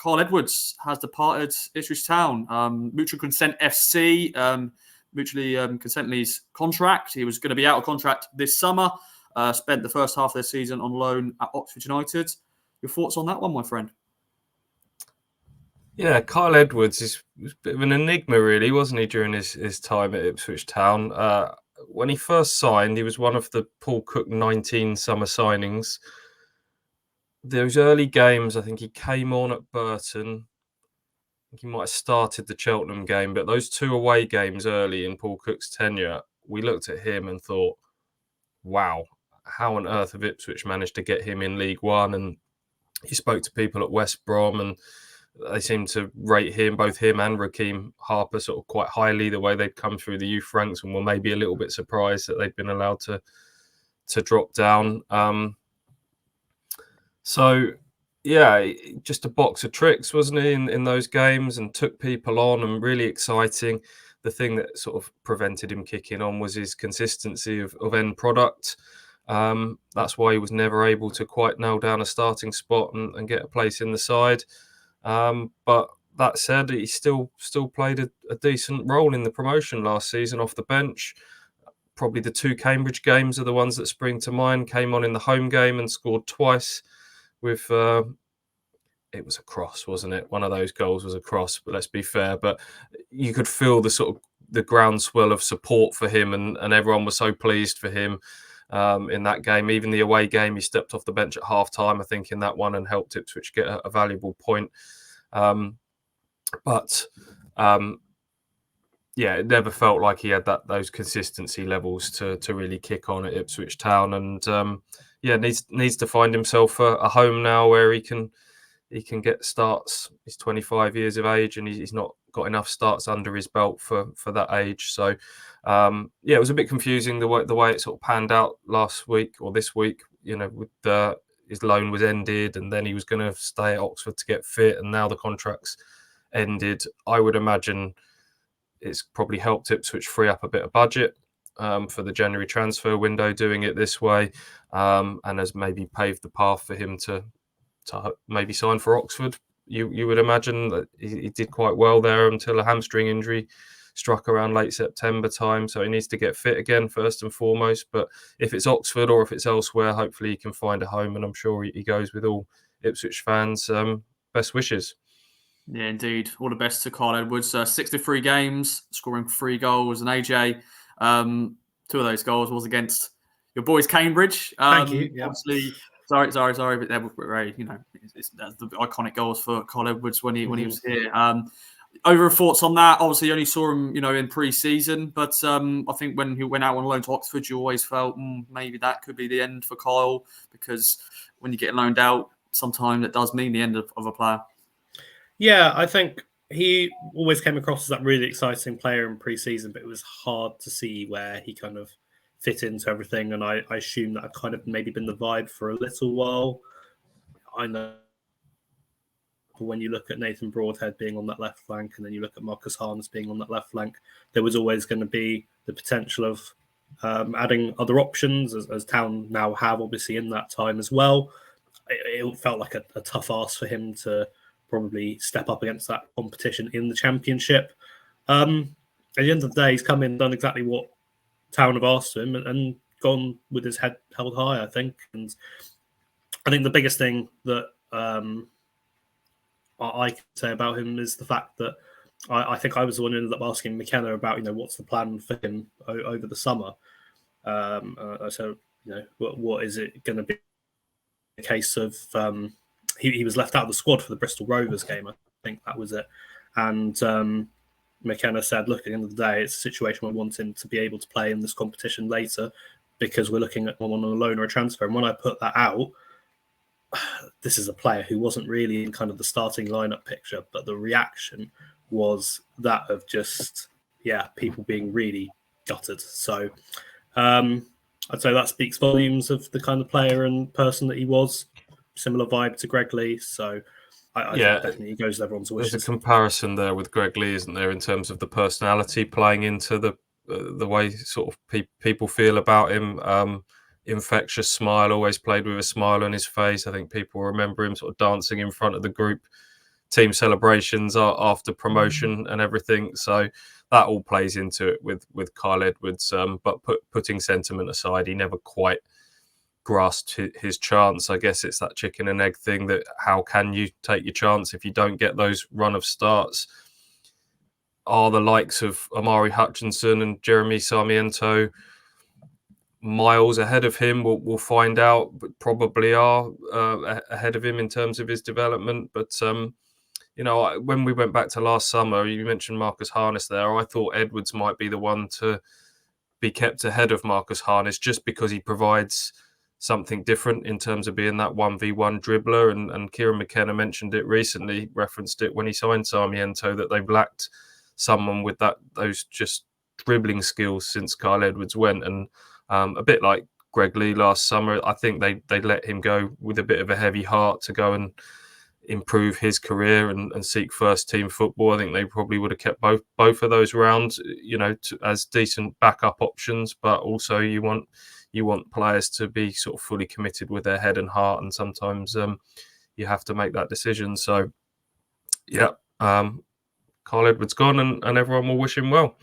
Carl Edwards has departed Ipswich Town. Mutual consent FC, mutually consently contract. He was going to be out of contract this summer. Spent the first half of their season on loan at Oxford United. Your thoughts on that one, my friend? Yeah, Kyle Edwards was a bit of an enigma, really, wasn't he, during his time at Ipswich Town? When he first signed, he was one of the Paul Cook 19 summer signings. Those early games, I think he came on at Burton. I think he might have started the Cheltenham game, but those 2 away games early in Paul Cook's tenure, we looked at him and thought, wow, how on earth have Ipswich managed to get him in League One? And he spoke to people at West Brom and they seemed to rate him, both him and Rakeem Harper, sort of quite highly, the way they'd come through the youth ranks, and were maybe a little bit surprised that they'd been allowed to drop down. So, yeah, just a box of tricks, wasn't he, in those games, and took people on, and really exciting. The thing that sort of prevented him kicking on was his consistency of end product. That's why he was never able to quite nail down a starting spot and get a place in the side. But that said, he still played a decent role in the promotion last season off the bench. Probably the 2 Cambridge games are the ones that spring to mind. Came on in the home game and scored twice with... it was a cross, wasn't it? One of those goals was a cross, but let's be fair. But you could feel the sort of the groundswell of support for him, and everyone was so pleased for him in that game. Even the away game, he stepped off the bench at half-time, I think, in that one, and helped Ipswich get a valuable point. Yeah, it never felt like he had those consistency levels to really kick on at Ipswich Town, and needs to find himself a home now where he can get starts. He's 25 years of age, and he's not got enough starts under his belt for that age. So, it was a bit confusing the way it sort of panned out last week or this week. With his loan was ended, and then he was going to stay at Oxford to get fit, and now the contract's ended. I would imagine it's probably helped Ipswich free up a bit of budget for the January transfer window, doing it this way, and has maybe paved the path for him to maybe sign for Oxford. You would imagine that he did quite well there until a hamstring injury struck around late September time, so he needs to get fit again first and foremost. But if it's Oxford or if it's elsewhere, hopefully he can find a home, and I'm sure he goes with all Ipswich fans. Best wishes. Yeah, indeed. All the best to Carl Edwards. 63 games, scoring 3 goals. And AJ, 2 of those goals was against your boys Cambridge. Thank you. Yeah. Obviously, sorry, but they were very, that's the iconic goals for Carl Edwards when he was here. Over thoughts on that? Obviously, you only saw him, in pre-season, but I think when he went out on loan to Oxford, you always felt maybe that could be the end for Kyle, because when you get loaned out, sometimes it does mean the end of a player. Yeah, I think he always came across as that really exciting player in pre-season, but it was hard to see where he kind of fit into everything, and I assume that had kind of maybe been the vibe for a little while. I know when you look at Nathan Broadhead being on that left flank, and then you look at Marcus Harness being on that left flank, there was always going to be the potential of adding other options, as Town now have, obviously, in that time as well. It felt like a tough ask for him to probably step up against that competition in the Championship. At the end of the day, he's come in and done exactly what Town have asked him, and gone with his head held high, I think. And I think the biggest thing that I can say about him is the fact that I think I was the one who ended up asking McKenna about, what's the plan for him over the summer. So, what is it going to be? A case of he was left out of the squad for the Bristol Rovers game. I think that was it. And McKenna said, look, at the end of the day, it's a situation where we want him to be able to play in this competition later, because we're looking at one on a loan or a transfer. And when I put that out, this is a player who wasn't really in kind of the starting lineup picture, but the reaction was that of just, people being really gutted. So I'd say that speaks volumes of the kind of player and person that he was. Similar vibe to Greg Lee. So I think definitely he goes with everyone's wishes. There's a comparison there with Greg Lee, isn't there, in terms of the personality playing into the way sort of people feel about him. Infectious smile, always played with a smile on his face. I think people remember him sort of dancing in front of the group team celebrations after promotion and everything. So that all plays into it with Kyle Edwards. But putting sentiment aside, he never quite grasped his chance. I guess it's that chicken and egg thing, that how can you take your chance if you don't get those run of starts? Are the likes of Amari Hutchinson and Jeremy Sarmiento miles ahead of him? We'll find out, but probably are ahead of him in terms of his development. But when we went back to last summer, you mentioned Marcus Harness there. I thought Edwards might be the one to be kept ahead of Marcus Harness, just because he provides something different in terms of being that 1v1 dribbler. And Kieran McKenna mentioned it recently, referenced it when he signed Sarmiento, that they've lacked someone with those just dribbling skills since Kyle Edwards went. And a bit like Greg Lee last summer, I think they let him go with a bit of a heavy heart to go and improve his career and seek first team football. I think they probably would have kept both of those rounds, as decent backup options. But also you want players to be sort of fully committed with their head and heart, and sometimes you have to make that decision. So yeah, Kyle Edwards gone, and everyone will wish him well.